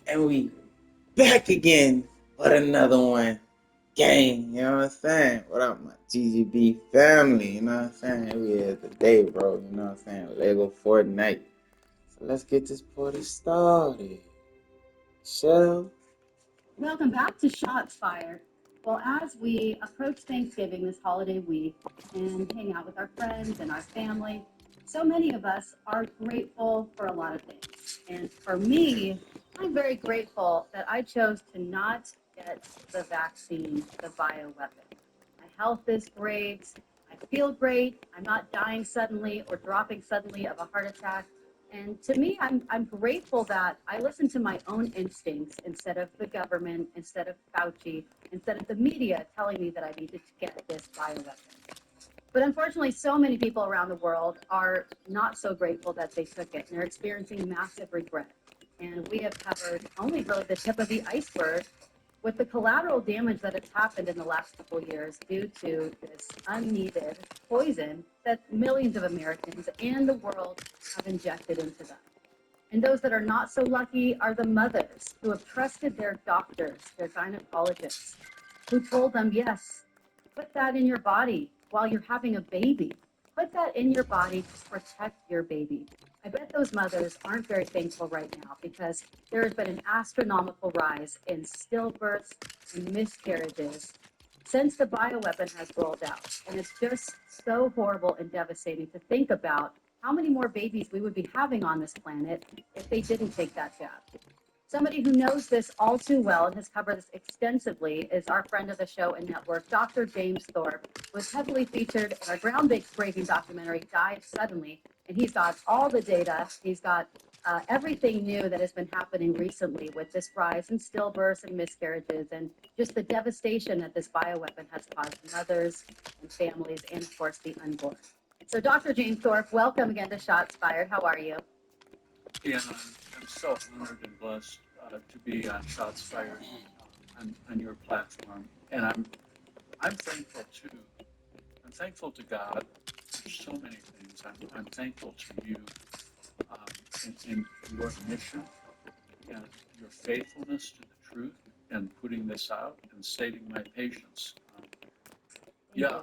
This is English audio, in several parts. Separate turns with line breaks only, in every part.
And we back again with another one. Gang, you know what I'm saying? What up, my GGB family? You know what I'm saying? We here today, bro. You know what I'm saying? Lego Fortnite. So let's get this party started. Shell.
Welcome back to Shots Fired. Well, as we approach Thanksgiving this holiday week and hang out with our friends and our family, so many of us are grateful for a lot of things. And for me, I'm very grateful that I chose to not get the vaccine, the bioweapon. My health is great. I feel great. I'm not dying suddenly or dropping suddenly of a heart attack. And to me, I'm grateful that I listen to my own instincts instead of the government, instead of Fauci, instead of the media telling me that I needed to get this bioweapon. But unfortunately, so many people around the world are not so grateful that they took it, and they're experiencing massive regret. And we have covered only really the tip of the iceberg with the collateral damage that has happened in the last couple of years due to this unneeded poison that millions of Americans and the world have injected into them. And those that are not so lucky are the mothers who have trusted their doctors, their gynecologists, who told them, yes, put that in your body while you're having a baby. Put that in your body to protect your baby. I bet those mothers aren't very thankful right now because there has been an astronomical rise in stillbirths and miscarriages since the bioweapon has rolled out. And it's just so horrible and devastating to think about how many more babies we would be having on this planet if they didn't take that jab. Somebody who knows this all too well and has covered this extensively is our friend of the show and network, Dr. James Thorpe, who was heavily featured in our groundbreaking documentary, Died Suddenly. And he's got all the data. He's got everything new that has been happening recently with this rise in stillbirths and miscarriages and just the devastation that this bioweapon has caused mothers and families and, of course, the unborn. So, Dr. James Thorpe, welcome again to Shots Fired. How are you?
Yeah, I'm so honored and blessed to be on Shots Fired on your platform, and I'm thankful too. I'm thankful to God for so many things. I'm thankful to you um, in your mission and your faithfulness to the truth and putting this out and stating my patience. Yeah,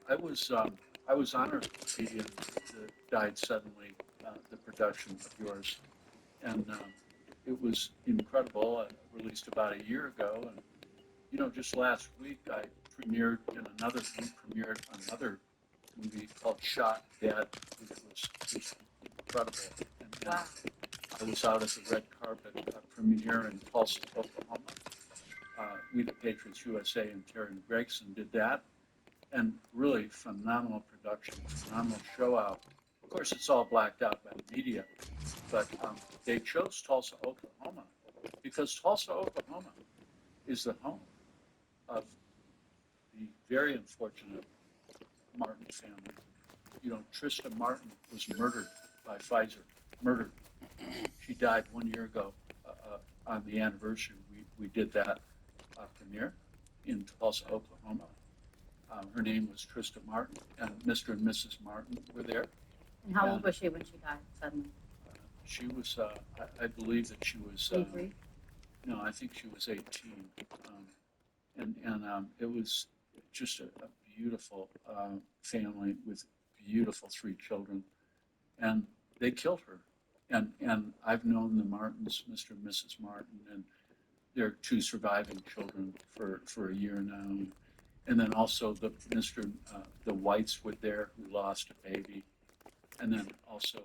I was honored to be in the Died Suddenly, the production of yours, and it was incredible. Released about a year ago, and just last week I premiered another movie called Shot Dead, which was just incredible. And
Wow.
I was out at the red carpet premiere in Tulsa, Oklahoma. We the Patriots USA and Terry Gregson did that, and really phenomenal production, phenomenal show out. Of course, it's all blacked out by the media, but they chose Tulsa, Oklahoma, because Tulsa, Oklahoma is the home of the very unfortunate Martin family. Trista Martin was murdered by Pfizer, murdered. She died 1 year ago on the anniversary. We did that premiere in Tulsa, Oklahoma. Her name was Trista Martin, and Mr. and Mrs. Martin were there.
And how old was she when she died suddenly?
She was, I believe that she was,
23?
no, I think she was 18. And it was just a beautiful family with beautiful three children. And they killed her. And I've known the Martins, Mr. and Mrs. Martin, and their two surviving children for a year now. And then also the Whites were there who lost a baby. And then also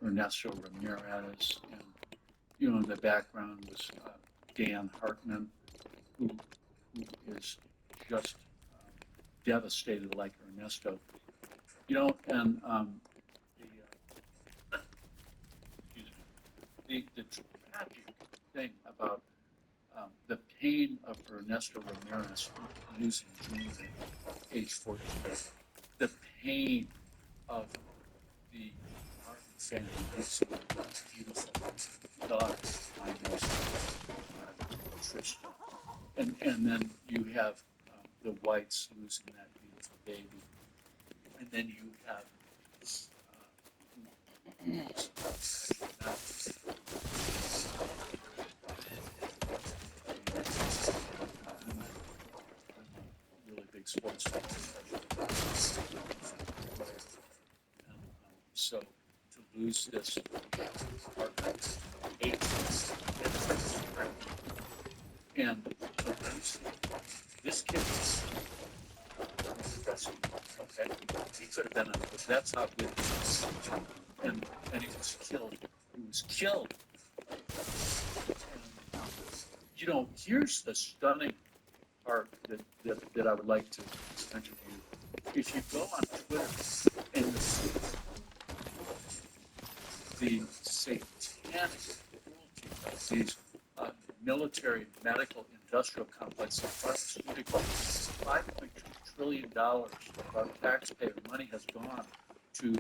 Ernesto Ramirez. And, in the background was Dan Hartman, who is just devastated like Ernesto. And uh, excuse me, the tragic thing about the pain of Ernesto Ramirez losing Junior at age 14, the pain of the Martin family losing a beautiful daughter, I know, Tristan. And then you have the Whites losing that beautiful baby. And then you have lose this partner, and this kid, okay, he could have been, that's how good he was. And he was killed. He was killed. And, you know, here's the stunning part that I would like to mention to you. If you go on Twitter and you see the satanic cruelty of these military, medical, industrial complexes, pharmaceutical, $5.2 trillion of our taxpayer money has gone to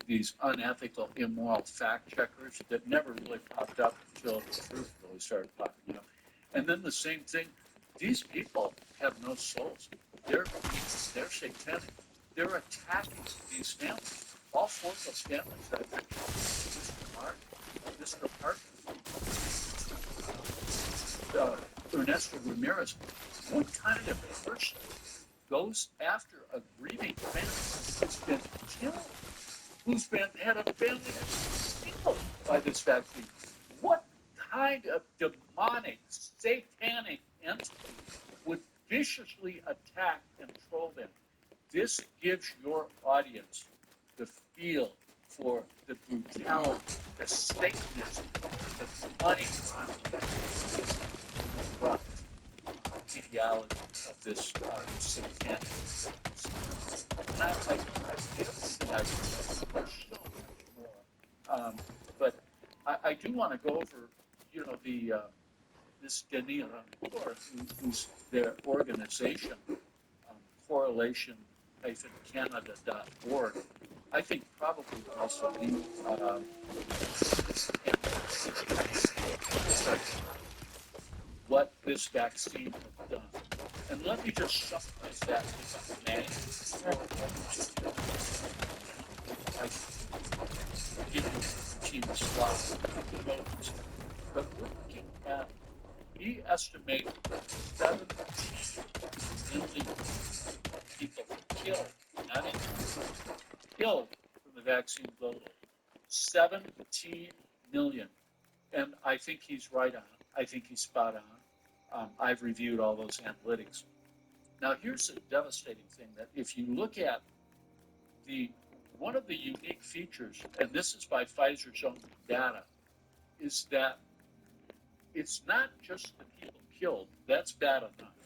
these unethical, immoral fact checkers that never really popped up until the truth really started popping up. And then the same thing, these people have no souls. They're satanic. They're attacking these families. All four of those families that I mentioned, Mr. Mark, Mr. Hart, Ernesto Ramirez, what kind of person goes after a grieving family who's been killed, who's been had a family that's killed by this vaccine? What kind of demonic, satanic entity would viciously attack and troll them? This gives your audience the feel for the brutality, the Satanism, the money ideology of this satanic. And I feel that there's so much more. But I do want to go over, you know, this Denis Rancourt, who's their organization, correlation-canada.org. I think probably also the what this vaccine has done. And let me just summarize that if I may. I give you team slots, but we're looking at, we estimate 17 million people killed, not injured, killed from the vaccine globally. 17 million. And I think he's right on. I think he's spot on. I've reviewed all those analytics. Now, here's the devastating thing, that if you look at one of the unique features, and this is by Pfizer's own data, is that it's not just the people killed. That's bad enough.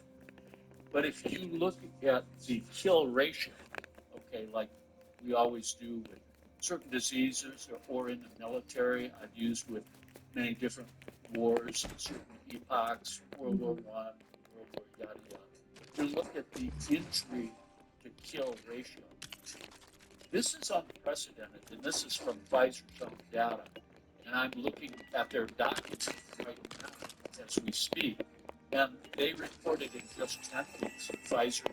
But if you look at the kill ratio, okay, like we always do with certain diseases or in the military, I've used with many different wars, certain epochs, World War I, World War yada yada. You look at the injury to kill ratio. This is unprecedented, and this is from Pfizer's own data. And I'm looking at their documents right now as we speak. And they reported in just 10 weeks, Pfizer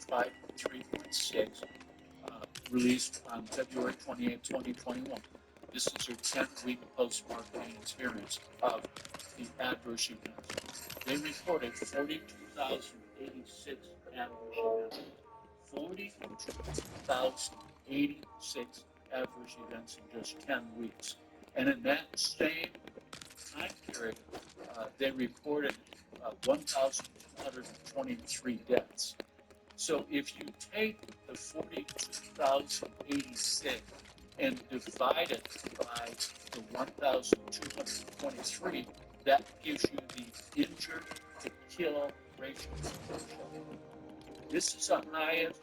3.6, released on February 28, 2021. This is their 10-week post-marketing experience of the adverse events. They reported 42,086 adverse events. 42,086 adverse events in just 10 weeks. And in that same time period, they reported 1,223 deaths. So if you take the 42,086 and divide it by the 1,223, that gives you the injured to kill ratio. This is the highest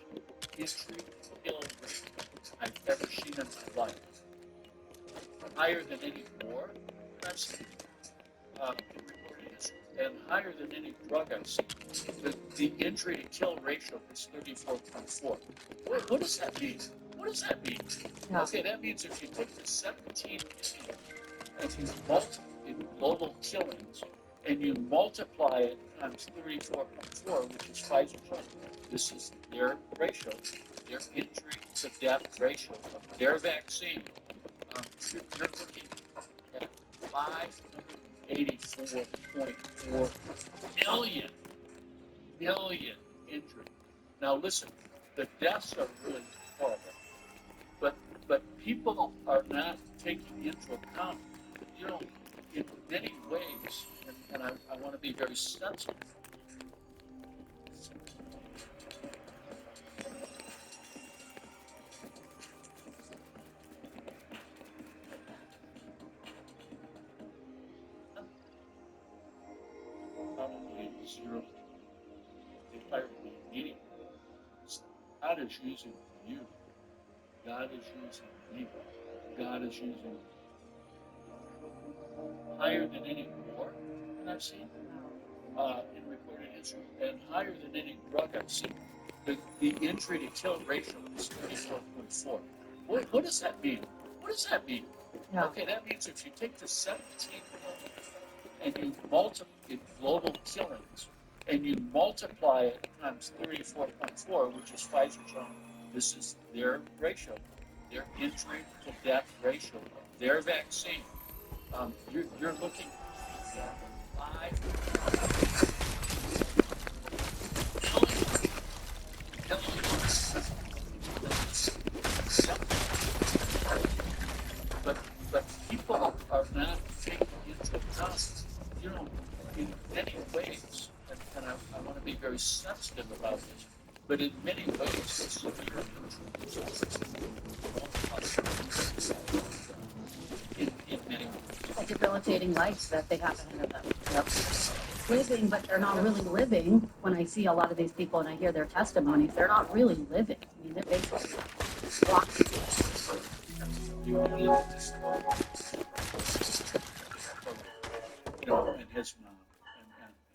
injury to kill ratio I've ever seen in my life. Higher than any war I've seen, and higher than any drug I've seen. The injury to kill ratio is 34.4. What does that mean? What does that mean? Yeah. Okay, that means if you take the 17 million and you multiply in global killings and you multiply it times 34.4, which is Pfizer's own, this is their ratio, their injury to death ratio of their vaccine. You're looking at 584.4 million injured. Now listen, the deaths are really horrible, but but people are not taking into account, you know, in many ways, and I want to be very sensitive. Probably zero, the entire meeting. God is using you. God is using me. God is using higher than any war that I've seen in recorded history, and higher than any drug I've seen. The injury to kill ratio is 34.4. What does that mean? What does that mean?
Yeah.
Okay, that means if you take the 17 million and you multiply global killings and you multiply it times 34.4, which is Pfizer's own, this is their ratio, their injury to death ratio of their vaccine. You're looking at 5 but people are not taking into account, you know, in many ways, and I want to be very sensitive about this, but in many ways, severe in many ways.
A debilitating life that they have ahead of them. Yep. Living, but they're not really living. When I see a lot of these people and I hear their testimonies, they're not really living. I mean, they're basically locked.
You know, and his mom, and I mentioned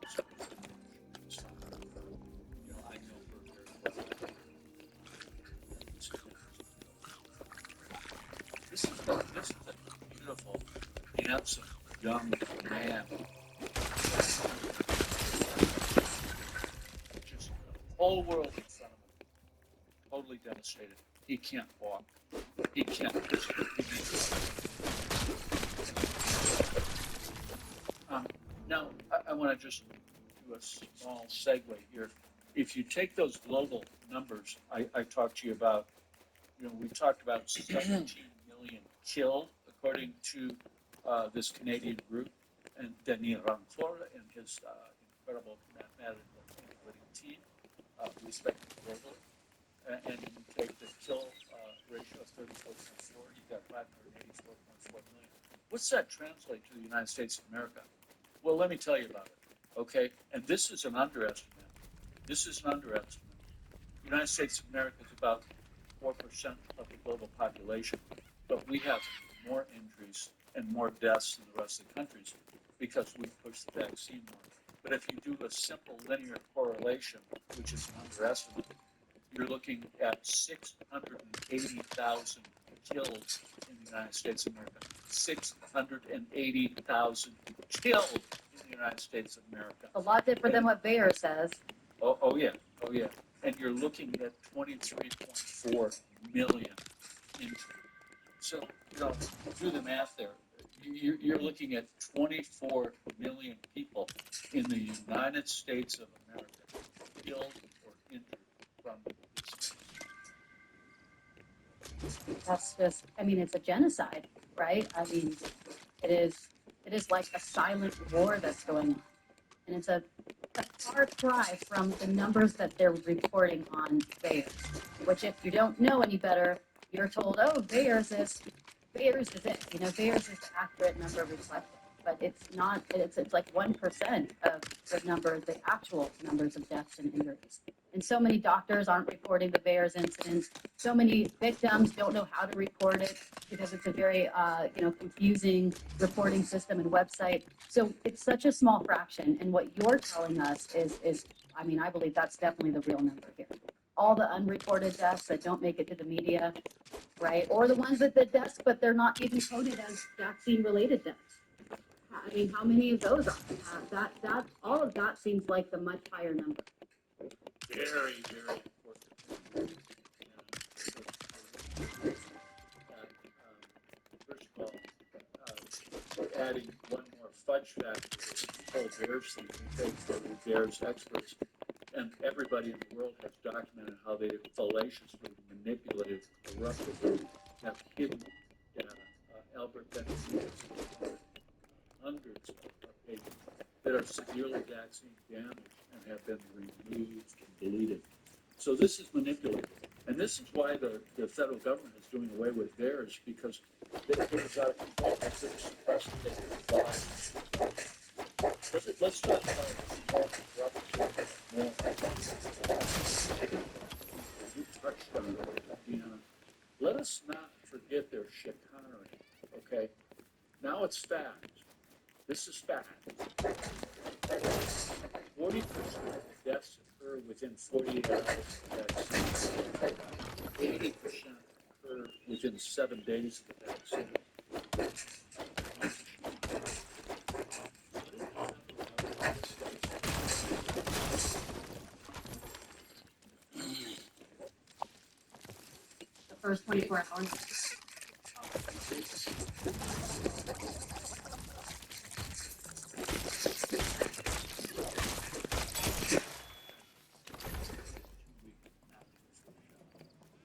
last week, you know, I know her very well. This is a beautiful, handsome young man. Just the whole world in front of him, totally devastated. He can't walk. He can't. Now, I want to just do a small segue here. If you take those global numbers I talked to you about, you know, we talked about 17 million killed, according to this Canadian group, and Denis Rancourt and his incredible mathematical analytic team, respected globally. And you take the kill ratio of 34.4, you've got 584.4 million. What's that translate to the United States of America? Well, let me tell you about it, okay? And this is an underestimate. This is an underestimate. The United States of America is about 4% of the global population, but we have more injuries and more deaths than the rest of the countries because we push the vaccine more. But if you do a simple linear correlation, which is an underestimate, you're looking at 680,000 killed in the United States of America. 680,000 killed in the United States of America.
A lot different than what Bayer says.
Oh yeah, oh yeah. And you're looking at 23.4 million injured. So, you know, do the math there. You're looking at 24 million people in the United States of America killed or injured from this.
That's just, I mean, it's a genocide, right? I mean, it is like a silent war that's going on. And it's a far cry from the numbers that they're reporting on Bayers, which if you don't know any better, you're told, oh, Bayers is it. You know, Bayers is the accurate number reflected. But it's not, it's like 1% of the number, the actual numbers of deaths and injuries. And so many doctors aren't reporting the Bayers incidents. So many victims don't know how to report it because it's a very, confusing reporting system and website. So it's such a small fraction. And what you're telling us is, I mean, I believe that's definitely the real number here. All the unreported deaths that don't make it to the media, right? Or the ones that the deaths, but they're not even coded as vaccine-related deaths. I mean, how many of those are? That all of that seems like the much higher number.
Very, very important. First of all, we're adding one more fudge factor to the whole Bears thing. We take for the Bears experts, and everybody in the world has documented how they fallaciously manipulative, corruptible, have hidden data. Albert Benavides, hundreds of pages that are severely vaccine damaged and have been removed and deleted. So this is manipulated. And this is why the federal government is doing away with theirs, because it was out of control. They couldn't suppress it. They couldn't buy it. Let's talk about more corruption, more. You touched on it, Deanna. Let us not forget their chicanery, okay? Now it's fact. This is fact. 40% of deaths occur within 48 hours of the vaccine. 80% occur within 7 days of the vaccine.
The first 24 hours.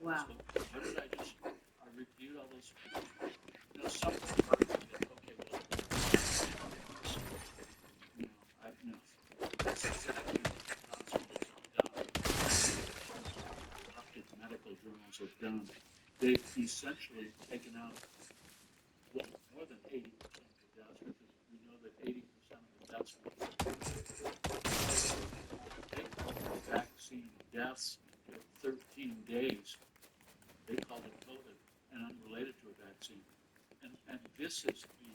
Wow.
So what did I just, I reviewed all those. You know, some part of it, okay, well, you know, no, that's exactly what the hospitals have done. Corrupted medical journals have done. They've essentially taken out, well, more than 80% of the deaths, because we know that 80% of the deaths were vaccine deaths in 13 days. They called it COVID and unrelated to a vaccine. And this is the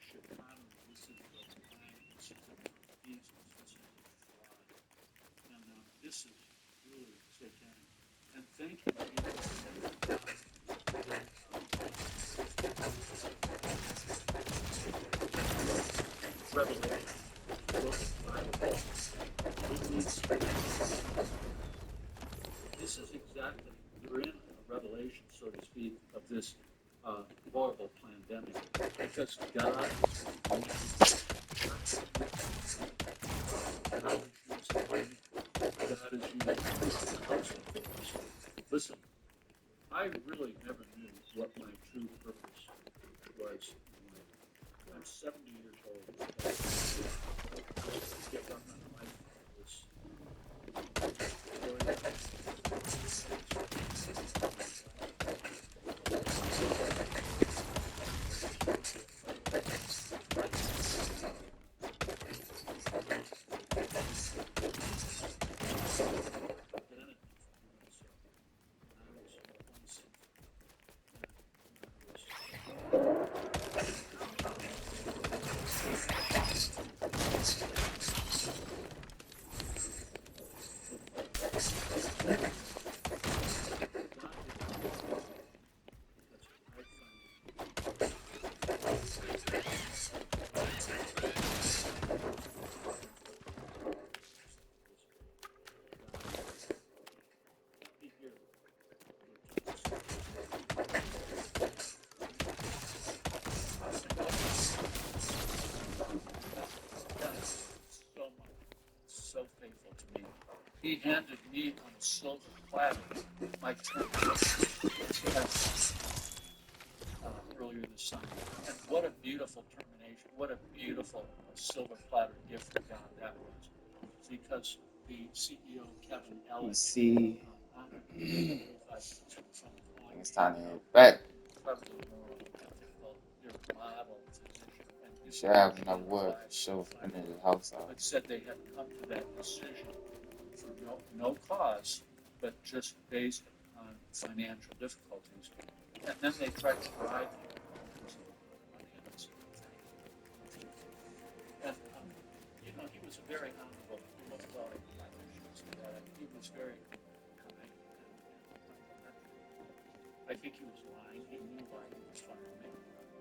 chicanery, this is the lying, this is the malfeasance, this is the fraud. And this is really satanic. And thank you. Revelation. This is exactly, we're in a revelation, so to speak, of this horrible pandemic. Because God is using. Listen, I really never knew what my true purpose was in life. I'm 70 years old. Get on my life was so faithful to me. He handed me on a silver platter my term earlier this summer. And what a beautiful termination. What a beautiful silver platter gift to God that was. Because the CEO, Kevin Ellis,
You see,
honored
it's time to head back.
incredibly moral, ethical, their model physician. And
You should have enough wood for sure for the house out.
but said they had come to that decision for no cause, but just based on financial difficulties. And then they tried to bribe him. And, you know, he was a very honorable, he was he was very kind. I think he was lying. He knew why he was firing me.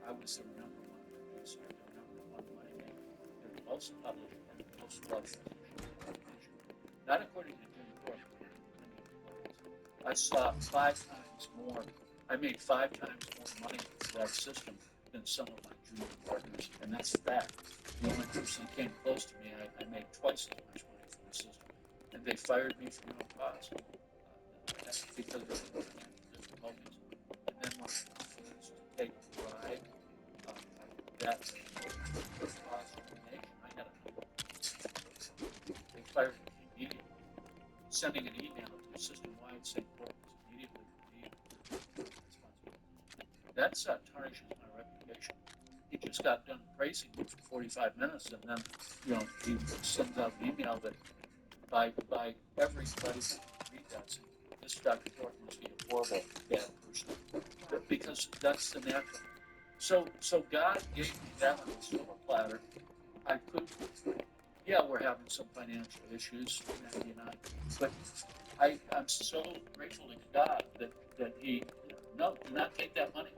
I was the number one producer, the number one money maker, the most published, and the most loved physician. Not according to Jim Thorpe. I saw 5 times more. I made 5 times more money for that system than some of my junior partners, and that's fact. The only person that came close to me, I made twice as much money for the system, and they fired me for no cause. because of financial difficulties. And then when it comes to take a bribe, that caused termination, I had they fired me immediately. Sending an email to system-wide saying Thorpe was immediately relieved of responsibility. That's tarnishes my reputation. He just got done praising me for 45 minutes, and then, he sends out an email that by everybody read that saying, this Dr. Thorpe must be a horrible, bad person. Because that's the natural. So God gave me that on a silver platter. I could, yeah, we're having some financial issues, Maggie and I, but I'm so grateful to God that He, no, do not take that money,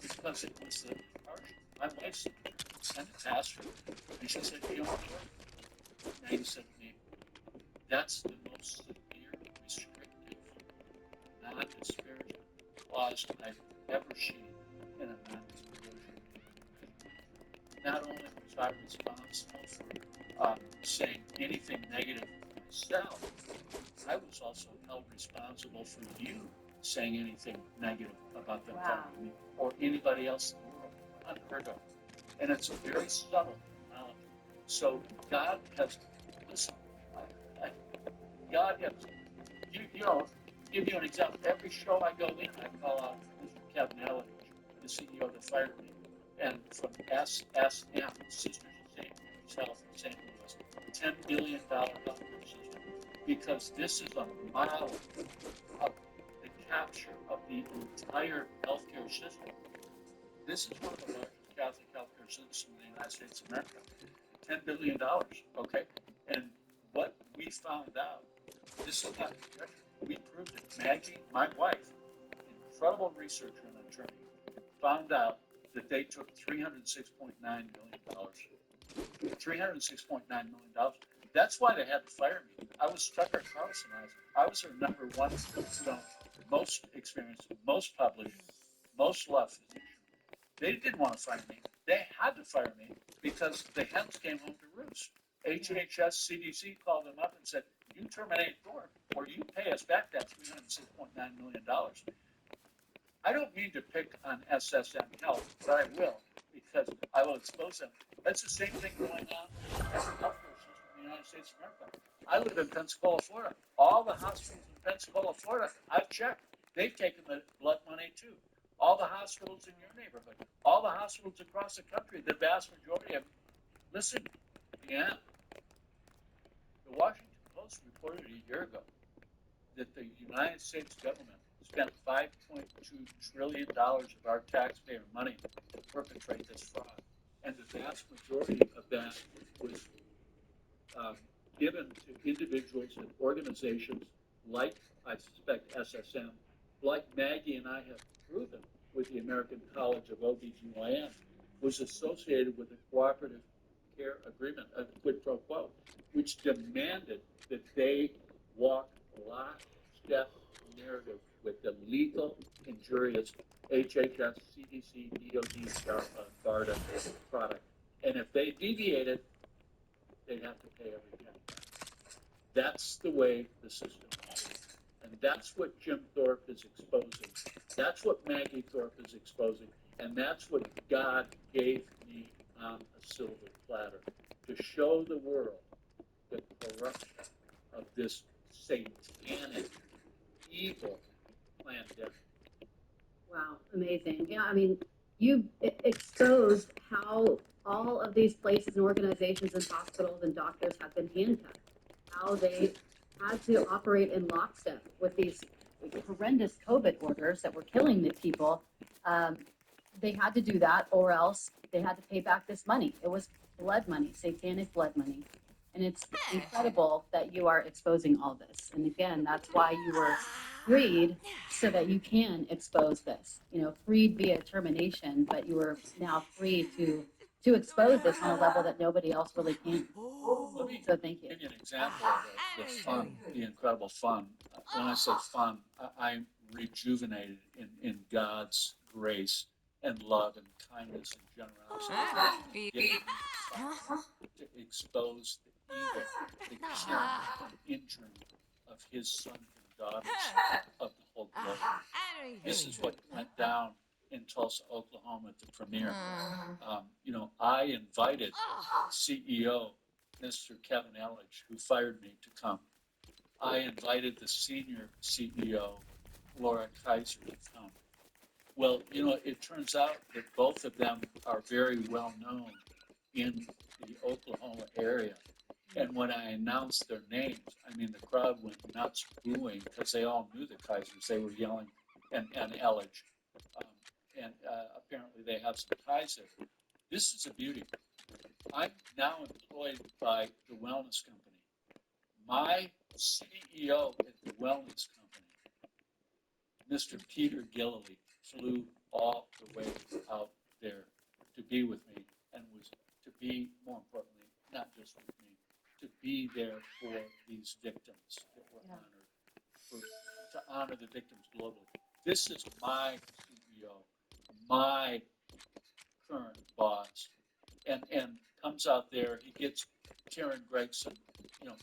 because it was the partial. My wife's and the pastor, and she said, you don't do it. And he said to me, that's the most severe, restrictive, non-disparagement clause I've ever seen in a non-disclosure agreement. Not only was I responsible for saying anything negative of myself, I was also held responsible for you saying anything negative about the company or anybody else in the world. Unheard of. And it's a very subtle knowledge. So God has, listen, I, God has, give you an example. Every show I go in, I call out Mr. Kevin Elledge, the CEO that fired me, and from SSM, Sisters of St. Mary's Health in St. Louis, $10 billion healthcare system, because this is a model of the capture of the entire healthcare system. This is one of the largest Catholic healthcare systems in the United States of America. $10 billion, okay? And what we found out, this is not conjecture, we proved it. Maggie, my wife, incredible researcher and attorney, found out that they took $306.9 million. $306.9 million. That's why they had to fire me. I was Tucker Carlson. I was their number one, most experienced, most published, most loved physician. They didn't want to fire me. They had to fire me because the hens came home to roost. HHS, CDC called them up and said, you terminate Thorpe or you pay us back that $306.9 million. I don't mean to pick on SSM Health, but I will, because I will expose them. That's the same thing going on in every healthcare system in the United States of America. I live in Pensacola, Florida. All the hospitals in Pensacola, Florida, I've checked. They've taken the blood money too. All the hospitals in your neighborhood, all the hospitals across the country, the vast majority of them. Listen, yeah, the Washington Post reported a year ago that the United States government spent $5.2 trillion of our taxpayer money to perpetrate this fraud. And the vast majority of that was given to individuals and organizations like, I suspect, SSM, like Maggie and I have proven with the American College of OBGYN, was associated with a cooperative care agreement, a quid pro quo, which demanded that they walk lockstep narrative with the legal, injurious HHS, CDC, DOD, BARDA product. And if they deviated, they'd have to pay every penny back. That's the way the system is. And that's what Jim Thorpe is exposing. That's what Maggie Thorpe is exposing. And that's what God gave me on a silver platter to show the world the corruption of this satanic, evil pandemic.
Wow, amazing. Yeah, I mean, you exposed how all of these places and organizations and hospitals and doctors have been handcuffed, how they had to operate in lockstep with these horrendous COVID orders that were killing the people. They had to do that, or else they had to pay back this money. It was blood money, satanic blood money. And it's incredible that you are exposing all this. And again, that's why you were freed, so that you can expose this. Freed via termination, but you were now free to expose this on a level that nobody else really can.
Let me
So thank you.
give you an example of the fun, the incredible fun. When I say fun, I'm rejuvenated in God's grace and love and kindness and generosity. Giving me the fun to expose the evil, the killing, the injury of His Son daughters of the whole globe. This is what went down in Tulsa, Oklahoma at the premiere. I invited CEO, Mr. Kevin Elledge, who fired me, to come. I invited the senior CEO, Laura Kaiser, to come. Well, it turns out that both of them are very well known in the Oklahoma area. And when I announced their names, I mean, the crowd went nuts booing because they all knew the Kaisers. They were yelling, and Elledge. Apparently they have some ties there. This is a beauty. I'm now employed by the wellness company. My CEO at the wellness company, Mr. Peter Gillily, flew all the way out there to be with me and was to be, more importantly, not just with me, to be there for these victims that were honored, to honor the victims globally. This is my CEO, my current boss, and comes out there. He gets Karen Gregson,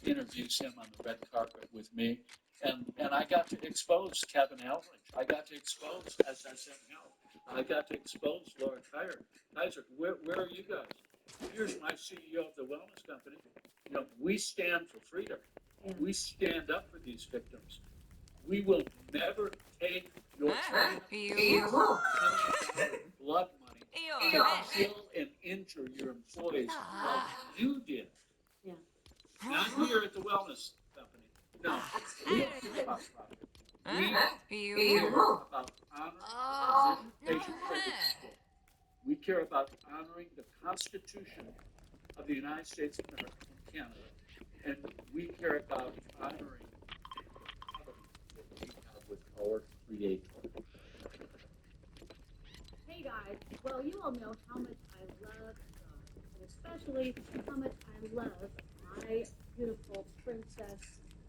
interviews him on the red carpet with me, and I got to expose Kevin Elledge. I got to expose SSM Health. I got to expose Laura Kaiser. Where are you guys? Here's my CEO of the wellness company. We stand for freedom. Yeah. We stand up for these victims. We will never take your blood money to kill and injure your employees like you did.
Yeah.
Not here at the wellness company. No, we don't care about profit. We care about honoring patient care. We care about honoring the Constitution of the United States of America and Canada, and we care about honoring the covenant that we have with our Creator.
Hey guys, well, you all know how much I love dogs, and especially how much I love my beautiful princess,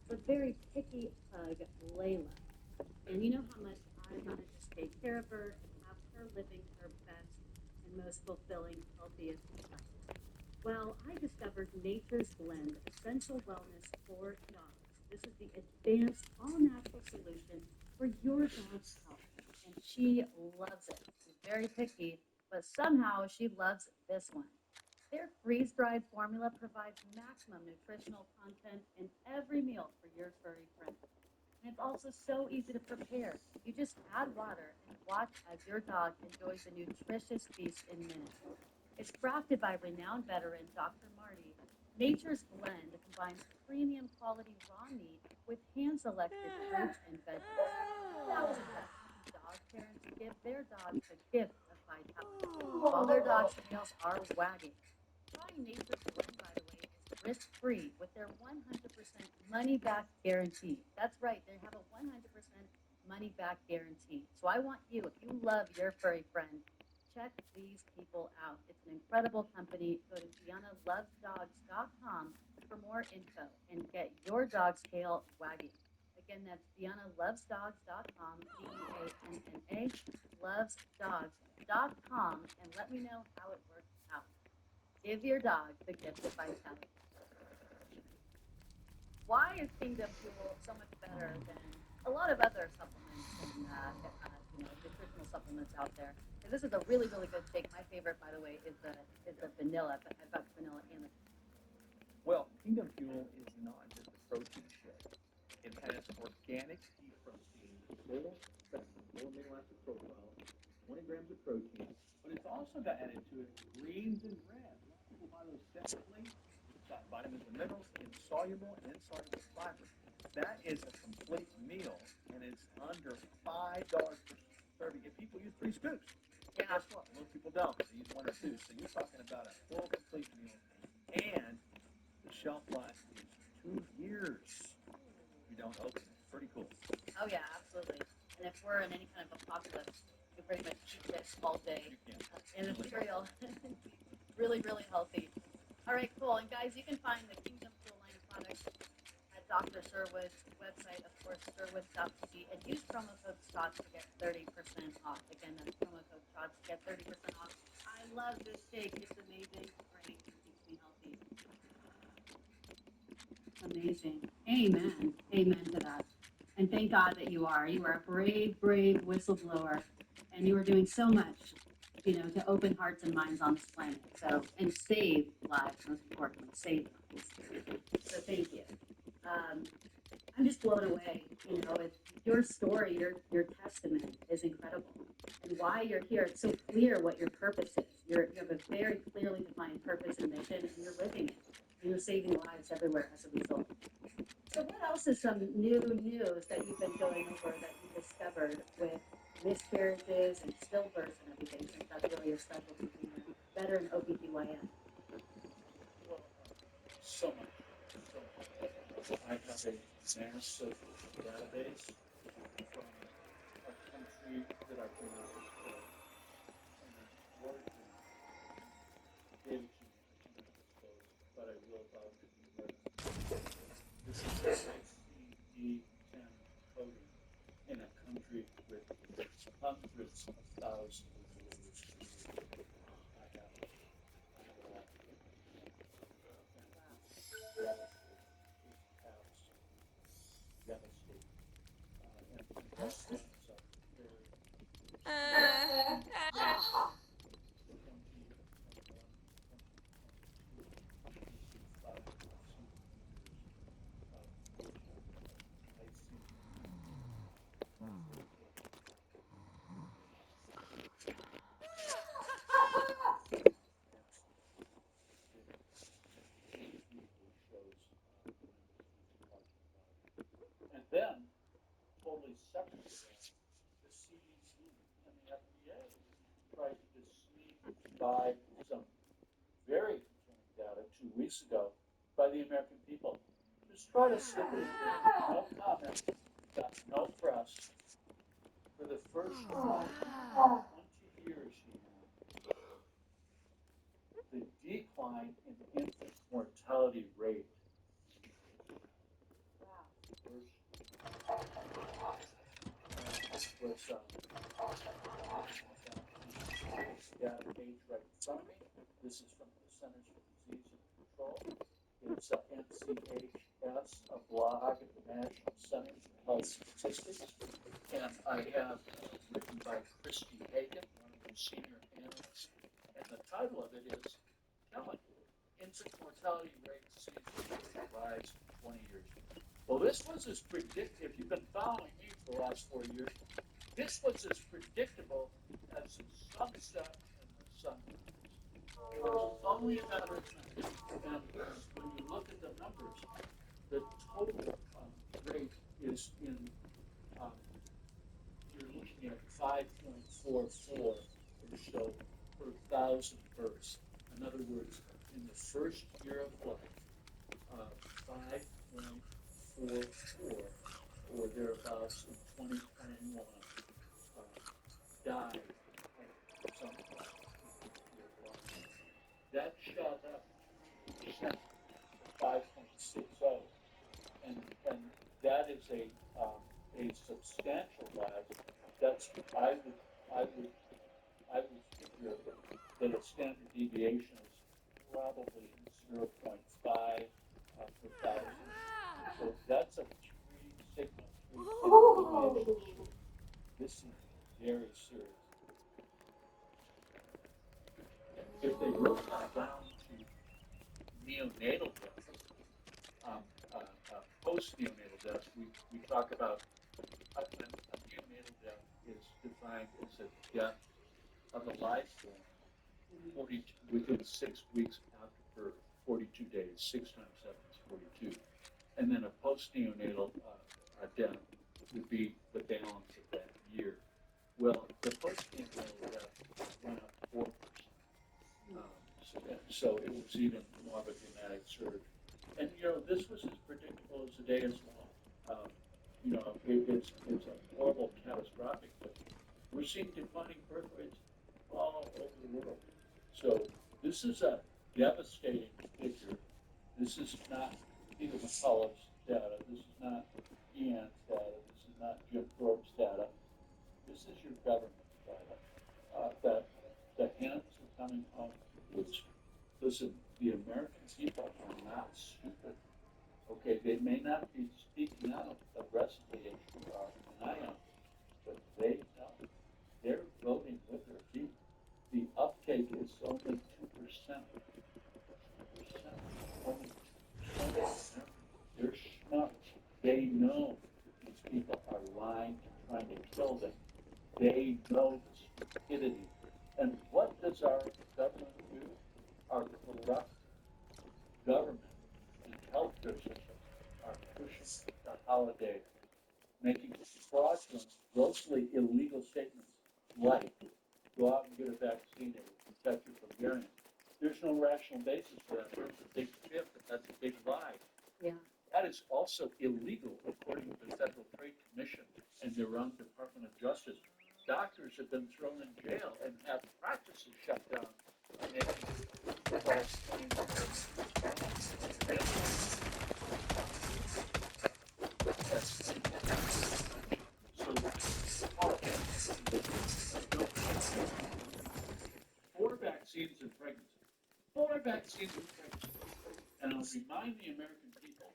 the very picky pug, Layla. And you know how much I want to just take care of her and have her living her best and most fulfilling, healthiest life. Well, I discovered Nature's Blend Essential Wellness for Dogs. This is the advanced, all-natural solution for your dog's health. And she loves it. She's very picky, but somehow she loves this one. Their freeze-dried formula provides maximum nutritional content in every meal for your furry friend. And it's also so easy to prepare. You just add water and watch as your dog enjoys a nutritious feast in minutes. It's crafted by renowned veteran Dr. Marty. Nature's Blend combines premium quality raw meat with hand-selected fruits and veggies. Thousands of dog parents give their dogs the gift of vitality while their dogs' tails are wagging. Trying Nature's Blend, by the way, is risk-free with their 100% money-back guarantee. That's right, they have a 100% money-back guarantee. So I want you, if you love your furry friend, check these people out. It's an incredible company. Go to DeannaLovesDogs.com for more info and get your dog's tail wagging. Again, that's DeannaLovesDogs.com, DEANNA, lovesdogs.com, and let me know how it works out. Give your dog the gift of vitality. Why is Kingdom Fuel so much better than a lot of other supplements and nutritional supplements out there? And this is a really, really good shake. My favorite, by the way, is the vanilla. But I've got vanilla and the.
Well, Kingdom Fuel is not just a protein shake. It has organic pea protein, full spectrum, low amino acid profile, 20 grams of protein, but it's also got added to it greens and reds. A lot of people buy those separately. It's got vitamins and minerals, insoluble and insoluble fiber. That is a complete meal, and it's under $5 per serving. If people use 3 scoops, guess what? Most people don't. They use 1 or 2. So you're talking about a full, complete meal, and the shelf life is 2 years. You don't open it. Pretty cool.
Oh yeah, absolutely. And if we're in any kind of apocalypse, you pretty much eat this all day. And it's real. Really, really healthy. All right, cool. And guys, you can find the Kingdom Fuel line of products at Dr. Sherwood's website, of course, sherwood.cc, and use promo code STOTS to get 30% off. Again, that's promo code STOTS to get 30% off. I love this shake. It's amazing. Great. It keeps me healthy. Amazing. Amen. Amen to that. And And thank God that you are. You are a brave, brave whistleblower, and you are doing so much, to open hearts and minds on this planet. So, and save lives, most importantly, save lives. So thank you. Um, I'm just blown away. It's your story, your testament is incredible, and why you're here. It's so clear what your purpose is. You have a very clearly defined purpose and mission, and you're living it. And you're saving lives everywhere as a result. So, what else is some new news that you've been going over that you discovered with miscarriages and stillbirths and everything? Since that's really your specialty, being a veteran OBGYN.
Well, so much, so much. I have a massive database from a country that I cannot disclose, and an origin data key I cannot disclose, but I will vouch for the evidence. This is a ICD-10 coding in a country with hundreds of thousands of voters. I have it. I have it all. And it's devastating. It's absolutely devastating. And that ends up very 2021, 2022. This is 5 centimeters of ICD. And then, totally separate to that, the CDC and the FDA tried to just sneak by some very concerning data 2 weeks ago by the American people. Just try to slip it in there. No comment, got no press. For the first time in 20 years, the decline in infant mortality rate first was data page right in front of me. This is from the Centers for Disease Control. It's NCHS, a blog at the National Centers for Health Statistics. And I have written by Christy Hagan, one of the senior analysts. And the title of it is Telling Infant Mortality Rate Seems to Rise in 20 Years. Well, this was as predictive. You've been following me for the last 4 years. This was as predictable as the sunset and the sunrise. It was only a matter of time. And when you look at the numbers, the total rate is um, you're looking at 5.44 or so per thousand births. In other words, in the first year of life, 5.44 or thereabouts in 2021 died of some cause in the first year of life. That shot up 2% to 5.60, and that is a substantial rise. That's I would figure that a standard deviation is probably 0.5 per thousand. So that's a three sigma, three standard deviations. This is very serious. If they look down to neonatal death, um, post-neonatal death, we talk about a neonatal death is defined as a death of a live form within 6 weeks after birth, 42 days, 6 times 7 is 42. And then a post-neonatal death would be the balance of that year. Well, the post-neonatal death went up 4%. So it was even more of a dramatic surge. And, this was as predictable as the day is long. It's a horrible, catastrophic, but we're seeing declining birth rates all over the world. So this is a devastating figure. This is not Peter McCullough's data. This is not Ian's data. This is not Jim Thorpe's data. This is your government data. That the hands are coming home. Which, listen, the American people are not stupid. Okay, they may not be speaking out aggressively as you are and I am, but they know they're voting with their feet. The uptake is only 2%. 2%. Only 2% of Americans. They're smart. They know these people are lying and trying to kill them. They know the stupidity. And what does our government do? Our corrupt government and healthcare system are pushing the holiday, making fraudulent, grossly illegal statements like go out and get a vaccine, it will protect you from variants. There's no rational basis for that. There's a big fib, but that's a big lie.
Yeah.
That is also illegal according to the Federal Trade Commission and their own Department of Justice. Doctors have been thrown in jail and have practices shut down. Making false four vaccines in pregnancy. Four vaccines in pregnancy. And I'll remind the American people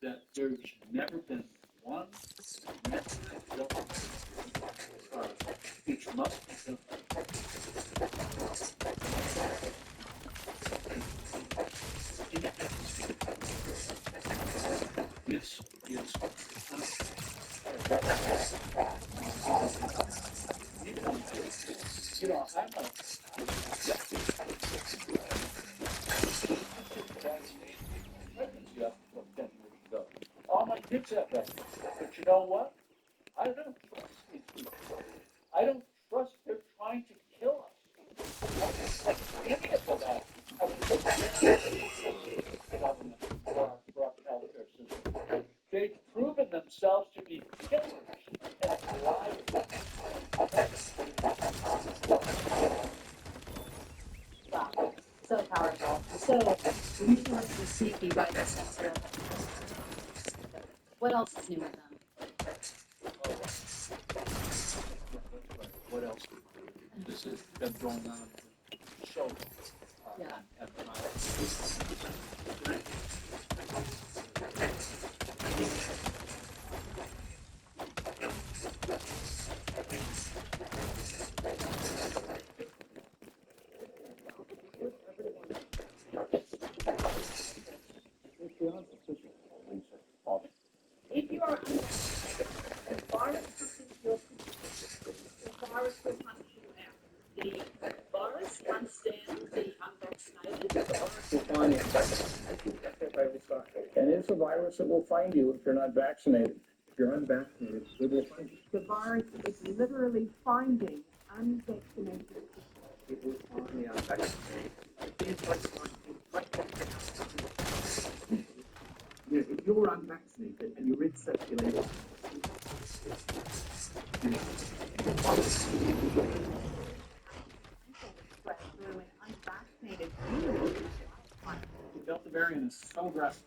that there's never been one national government which must be done. It's you know, I'm a pregnancy up until 10 years ago. All my kids have that. But you know what? I don't trust these people. I don't trust they're trying to kill us. Any of that government or our corrupt healthcare system. They've proven themselves to be killers and liars.
Wow. So powerful. So ruthlessly sneaky by this system. What else is new with them?
What else? This has been going on for so long.
Yeah.
And
If you are the virus touches your the virus will punch you out. The virus understands the unvaccinated.
Will find you. That's it, right, it's not- And it's a virus that will find you if you're not vaccinated. If you're unvaccinated, it will find you.
The virus is literally finding unvaccinated people.
It will find the unvaccinated. You know, if you're unvaccinated and you're in circulation,
Spread through an unvaccinated community.
the Delta variant is so aggressive.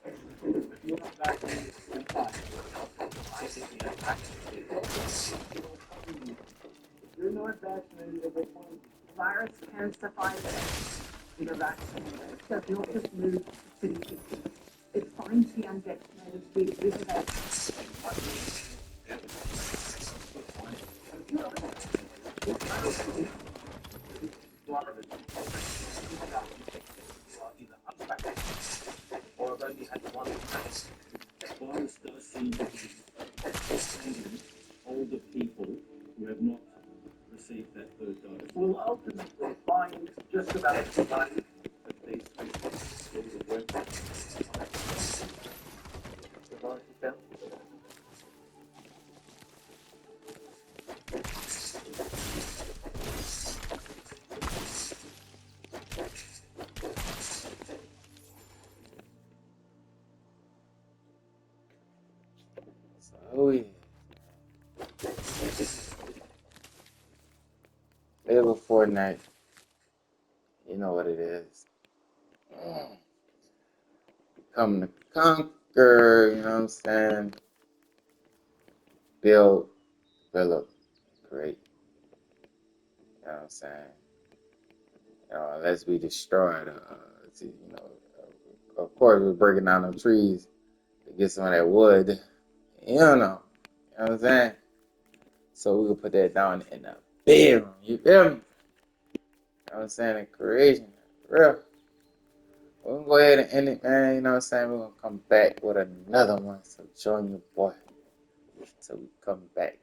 If you're not vaccinated, you're fine. If you're not vaccinated, it will find you.
The virus can survive if you're vaccinated. So if you'll just move city to city, it finds the unvaccinated with a vaccine.
Or have only had one vaccine. Virus does seem to be finding older people who have not received that third dose. Will ultimately find just about everybody that these people will work with. The virus is down.
Oh yeah. Lego Fortnite. You know what it is. Come to conquer, you know what I'm saying? Build, develop, create. You know what I'm saying? Unless we destroy of course, we're breaking down the trees get some of that wood. You don't know. You know what I'm saying? So we can put that down in the bedroom. You feel me? You know what I'm saying? In creation. For real. We're gonna go ahead and end it, man. You know what I'm saying? We're gonna come back with another one. So join your boy. So we come back.